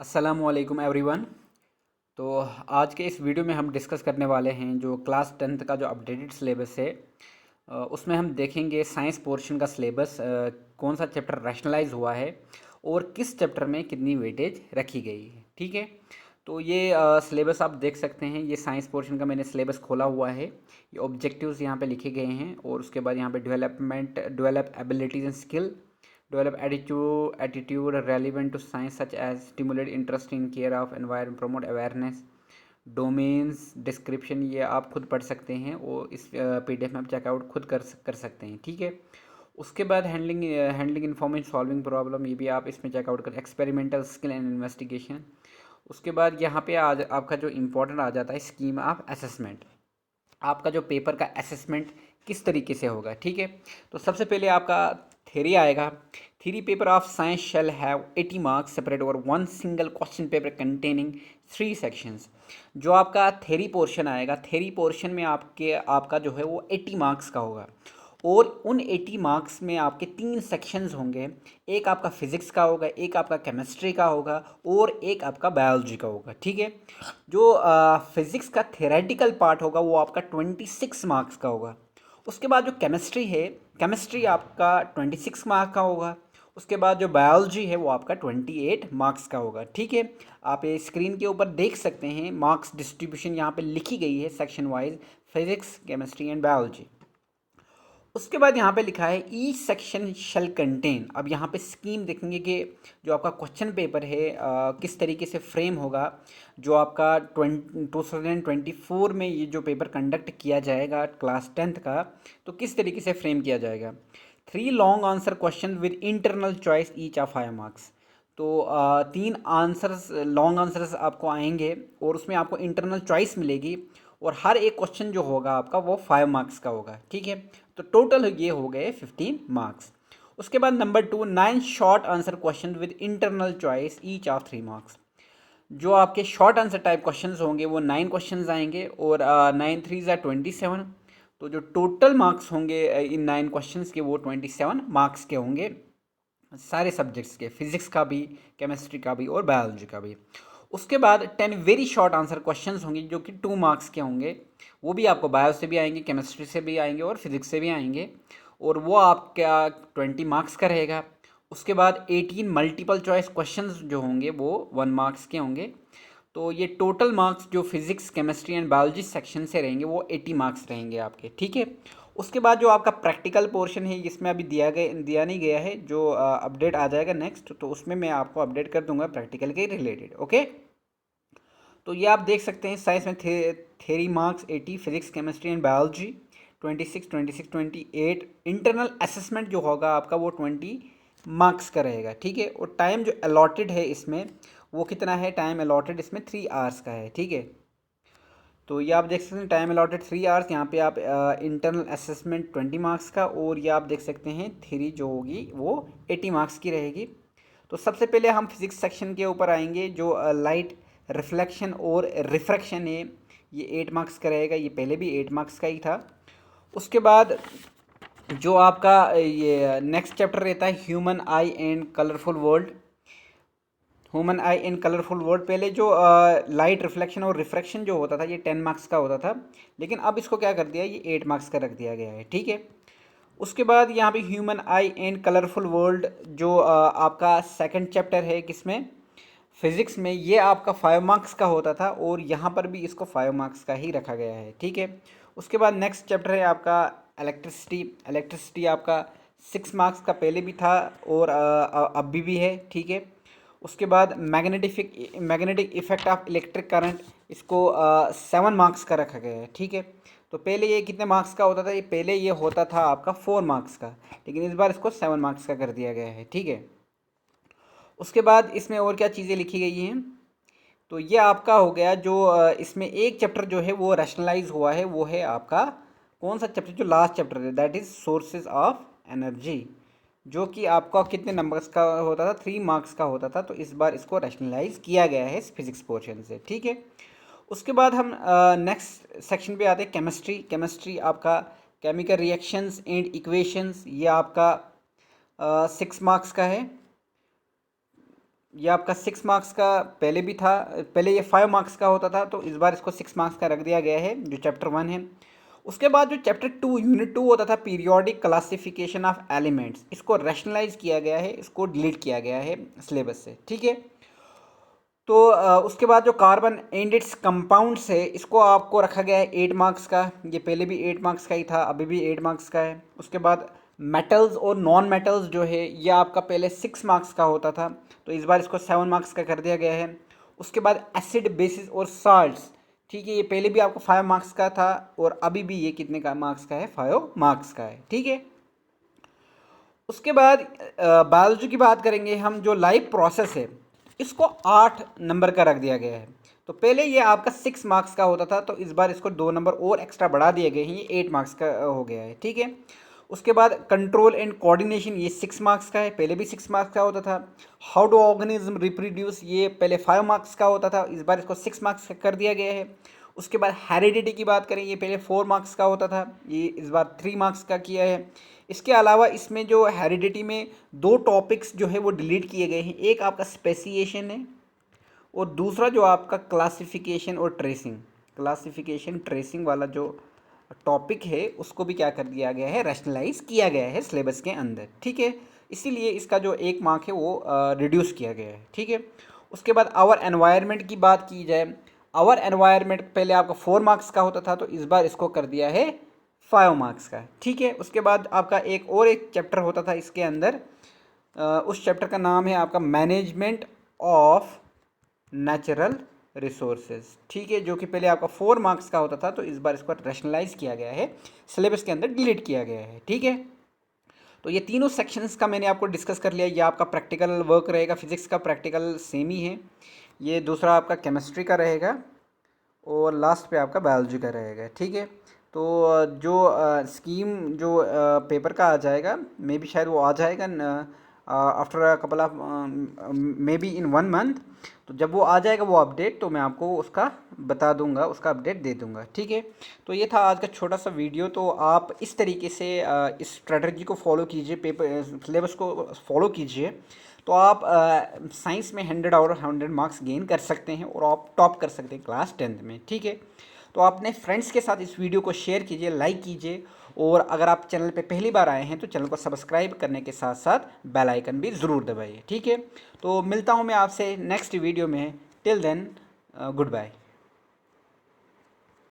अस्सलामुअलैकुम एवरीवन। तो आज के इस वीडियो में हम डिस्कस करने वाले हैं जो क्लास टेंथ का जो अपडेटेड सिलेबस है। उसमें हम देखेंगे साइंस पोर्शन का सिलेबस, कौन सा चैप्टर रैशनलाइज हुआ है और किस चैप्टर में कितनी वेटेज रखी गई है। ठीक है, तो ये सिलेबस आप देख सकते हैं। ये साइंस पोर्शन का मैंने सिलेबस खोला हुआ है। ये ऑब्जेक्टिव्स यहाँ पे लिखे गए हैं और उसके बाद यहाँ पे develop abilities and skill, develop attitude relevant to science such as stimulate interest in care of environment, promote awareness, domains description ये आप खुद पढ़ सकते हैं और इस पीडीएफ में आप चेकआउट खुद कर सकते हैं। ठीक है, उसके बाद हैंडलिंग इंफॉर्मेशन सॉल्विंग प्रॉब्लम, ये भी आप इसमें चेकआउट कर। Experimental skill and investigation. उसके बाद यहाँ पे आज आपका जो इम्पोर्टेंट आ जाता है स्कीम ऑफ असेसमेंट। आपका जो पेपर का असेसमेंट किस तरीके से होगा। ठीक है, तो सबसे पहले आपका थ्योरी आएगा। Theory paper of science shall have 80 marks separate over one single question paper containing 3 sections. जो आपका थ्योरी पोर्शन आएगा, थ्योरी पोर्शन में आपका जो है वो 80 मार्क्स का होगा और उन 80 मार्क्स में आपके 3 सेक्शंस होंगे। एक आपका फिजिक्स का होगा, एक आपका केमिस्ट्री का होगा और एक आपका बायोलॉजी का होगा। ठीक है, जो फिजिक्स का थेरेटिकल पार्ट होगा वो आपका 26 मार्क्स का होगा। उसके बाद जो केमिस्ट्री है, केमिस्ट्री आपका 26 मार्क्स का होगा। उसके बाद जो बायोलॉजी है वो आपका 28 मार्क्स का होगा। ठीक है, आप ये स्क्रीन के ऊपर देख सकते हैं मार्क्स डिस्ट्रीब्यूशन यहाँ पे लिखी गई है section wise, physics chemistry and biology. उसके बाद यहाँ पे लिखा है ईच सेक्शन शैल कंटेन। अब यहाँ पे स्कीम देखेंगे कि जो आपका क्वेश्चन पेपर है किस तरीके से फ्रेम होगा। जो आपका 2024 में ये जो पेपर कंडक्ट किया जाएगा क्लास टेंथ का, तो किस तरीके से फ्रेम किया जाएगा। 3 long answer question with internal choice each of 5 marks. तो 3 आंसर्स, लॉन्ग आंसर्स आपको आएंगे और उसमें आपको इंटरनल चॉइस मिलेगी और हर एक क्वेश्चन जो होगा आपका वो 5 मार्क्स का होगा। ठीक है, तो टोटल ये हो गए 15 मार्क्स। उसके बाद number 2, 9 short answer question with internal choice each of 3 marks. जो आपके शॉर्ट आंसर टाइप क्वेश्चंस होंगे वो 9 क्वेश्चंस आएंगे और 9 3 ज़ा 27। तो जो टोटल मार्क्स होंगे इन 9 क्वेश्चंस के वो 27 मार्क्स के होंगे, सारे सब्जेक्ट्स के, फिजिक्स का भी, केमिस्ट्री का भी और बायोलॉजी का भी। उसके बाद 10 वेरी शॉर्ट आंसर क्वेश्चंस होंगे जो कि 2 मार्क्स के होंगे। वो भी आपको बायो से भी आएंगे, केमिस्ट्री से भी आएंगे और फिजिक्स से भी आएंगे और वो आपका 20 मार्क्स का रहेगा। उसके बाद 18 मल्टीपल चॉइस क्वेश्चंस जो होंगे वो 1 मार्क्स के होंगे। तो ये टोटल मार्क्स जो physics chemistry and biology section से रहेंगे वो 80 मार्क्स रहेंगे आपके। ठीक है, उसके बाद जो आपका प्रैक्टिकल पोर्शन है इसमें अभी दिया नहीं गया है। जो अपडेट आ जाएगा नेक्स्ट, तो उसमें मैं आपको अपडेट कर दूंगा प्रैक्टिकल के रिलेटेड। ओके, तो ये आप देख सकते हैं साइंस में theory marks 80, physics chemistry and biology 26, 28। Internal assessment जो होगा आपका वो 20 मार्क्स का रहेगा। ठीक है, और टाइम जो अलॉटेड है इसमें वो कितना है, टाइम अलॉटेड इसमें 3 आवर्स का है। ठीक है, तो ये आप देख सकते हैं टाइम अलॉटेड 3 आवर्स। यहाँ पे आप इंटरनल असेसमेंट 20 मार्क्स का और ये आप देख सकते हैं थ्योरी जो होगी वो 80 मार्क्स की रहेगी। तो सबसे पहले हम फिजिक्स सेक्शन के ऊपर आएंगे। जो लाइट रिफ्लेक्शन और रिफ्रैक्शन है ये 8 मार्क्स का रहेगा, ये पहले भी 8 मार्क्स का ही था। उसके बाद जो आपका ये नेक्स्ट चैप्टर रहता है human I and colourful world. Human I in colourful word, पहले जो लाइट रिफ्लेक्शन और रिफ्रैक्शन जो होता था ये 10 मार्क्स का होता था, लेकिन अब इसको क्या कर दिया, ये 8 मार्क्स का रख दिया गया है। ठीक है, उसके बाद यहाँ पे ह्यूमन आई इन कलरफुल वर्ल्ड जो आपका सेकंड चैप्टर है किसमें, फिजिक्स में, ये आपका 5 मार्क्स का होता था और यहाँ पर भी इसको 5 मार्क्स का ही रखा गया है। ठीक है, उसके बाद नेक्स्ट चैप्टर है आपका इलेक्ट्रिसिटी। इलेक्ट्रिसिटी आपका 6 मार्क्स का पहले भी था और अब भी है। ठीक है, उसके बाद magnetic effect of electric current, इसको 7 मार्क्स का रखा गया है। ठीक है, तो पहले ये कितने मार्क्स का होता था, ये पहले ये होता था आपका 4 मार्क्स का, लेकिन इस बार इसको 7 मार्क्स का कर दिया गया है। ठीक है, उसके बाद इसमें और क्या चीज़ें लिखी गई हैं, तो ये आपका हो गया जो इसमें एक चैप्टर जो है वो रैशनलाइज हुआ है, वो है आपका कौन सा चैप्टर, जो लास्ट चैप्टर है, that is sources of energy, जो कि आपका कितने नंबर्स का होता था, 3 मार्क्स का होता था। तो इस बार इसको रैशनलाइज किया गया है इस फिजिक्स पोर्शन से। ठीक है, उसके बाद हम नेक्स्ट सेक्शन पे आते हैं केमिस्ट्री। केमिस्ट्री आपका केमिकल रिएक्शंस एंड इक्वेशंस, ये आपका 6 मार्क्स का है। ये आपका 6 मार्क्स का पहले भी था, पहले ये 5 मार्क्स का होता था, तो इस बार इसको 6 मार्क्स का रख दिया गया है जो चैप्टर 1 है। उसके बाद जो चैप्टर 2 यूनिट 2 होता था पीरियोडिक क्लासिफिकेशन ऑफ एलिमेंट्स, इसको रैशनलाइज किया गया है, इसको डिलीट किया गया है सिलेबस से, ठीक है। तो उसके बाद जो कार्बन एंड इट्स कंपाउंड्स है, इसको आपको रखा गया है 8 मार्क्स का। ये पहले भी 8 मार्क्स का ही था, अभी भी 8 मार्क्स का है। उसके बाद मेटल्स और नॉन मेटल्स जो है ये आपका पहले 6 मार्क्स का होता था, तो इस बार इसको 7 मार्क्स का कर दिया गया है। उसके बाद एसिड बेसिस और साल्ट्स, ठीक है, ये पहले भी आपको 5 मार्क्स का था और अभी भी ये कितने का मार्क्स का है, 5 मार्क्स का है, ठीक है। उसके बाद बायोलॉजी की बात करेंगे हम, जो लाइफ प्रोसेस है इसको 8 नंबर का रख दिया गया है। तो पहले ये आपका 6 मार्क्स का होता था, तो इस बार इसको 2 नंबर और एक्स्ट्रा बढ़ा दिए गए हैं, ये 8 मार्क्स का हो गया है, ठीक है। उसके बाद कंट्रोल एंड कोऑर्डिनेशन, ये 6 मार्क्स का है, पहले भी 6 मार्क्स का होता था। हाउ डू ऑर्गेनिज्म रिप्रोड्यूस, ये पहले 5 मार्क्स का होता था, इस बार इसको 6 मार्क्स का कर दिया गया है। उसके बाद हेरिडिटी की बात करें, ये पहले 4 मार्क्स का होता था, ये इस बार 3 मार्क्स का किया है। इसके अलावा इसमें जो हेरिडिटी में 2 टॉपिक्स जो है वो डिलीट किए गए हैं, एक आपका स्पेसिएशन है और दूसरा जो आपका क्लासिफिकेशन और ट्रेसिंग, क्लासिफिकेशन ट्रेसिंग वाला जो टॉपिक है उसको भी क्या कर दिया गया है, रैशनलाइज किया गया है सिलेबस के अंदर, ठीक है। इसीलिए इसका जो 1 मार्क है वो रिड्यूस किया गया है, ठीक है। उसके बाद आवर एनवायरनमेंट की बात की जाए, आवर एनवायरनमेंट पहले आपका 4 मार्क्स का होता था, तो इस बार इसको कर दिया है 5 मार्क्स का, ठीक है। उसके बाद आपका एक चैप्टर होता था इसके अंदर, उस चैप्टर का नाम है आपका मैनेजमेंट ऑफ नेचुरल रिसोर्सेज, ठीक है, जो कि पहले आपका 4 मार्क्स का होता था, तो इस बार इसको रैशनलाइज किया गया है, सिलेबस के अंदर डिलीट किया गया है, ठीक है। तो ये तीनों सेक्शंस का मैंने आपको डिस्कस कर लिया। ये आपका प्रैक्टिकल वर्क रहेगा, फिजिक्स का प्रैक्टिकल सेम ही है, ये दूसरा आपका केमिस्ट्री का रहेगा और लास्ट पे आपका बायोलॉजी का रहेगा, ठीक है। तो जो स्कीम जो पेपर का आ जाएगा, मे बी शायद वो आ जाएगा after a couple of may be in 1 month. तो जब वो आ जाएगा वो अपडेट, तो मैं आपको उसका बता दूंगा, उसका अपडेट दे दूंगा, ठीक है। तो ये था आज का छोटा सा वीडियो। तो आप इस तरीके से इस स्ट्रेटजी को फॉलो कीजिए, पेपर सिलेबस को फॉलो कीजिए, तो आप साइंस में 100 और 100 मार्क्स गेन कर सकते हैं और आप टॉप कर सकते हैं क्लास 10th में, ठीक है। तो आप अपने फ्रेंड्स के साथ इस वीडियो को शेयर कीजिए, लाइक कीजिए, और अगर आप चैनल पे पहली बार आए हैं तो चैनल को सब्सक्राइब करने के साथ साथ बेल आइकन भी ज़रूर दबाइए, ठीक है। तो मिलता हूँ मैं आपसे नेक्स्ट वीडियो में, टिल देन गुड बाय।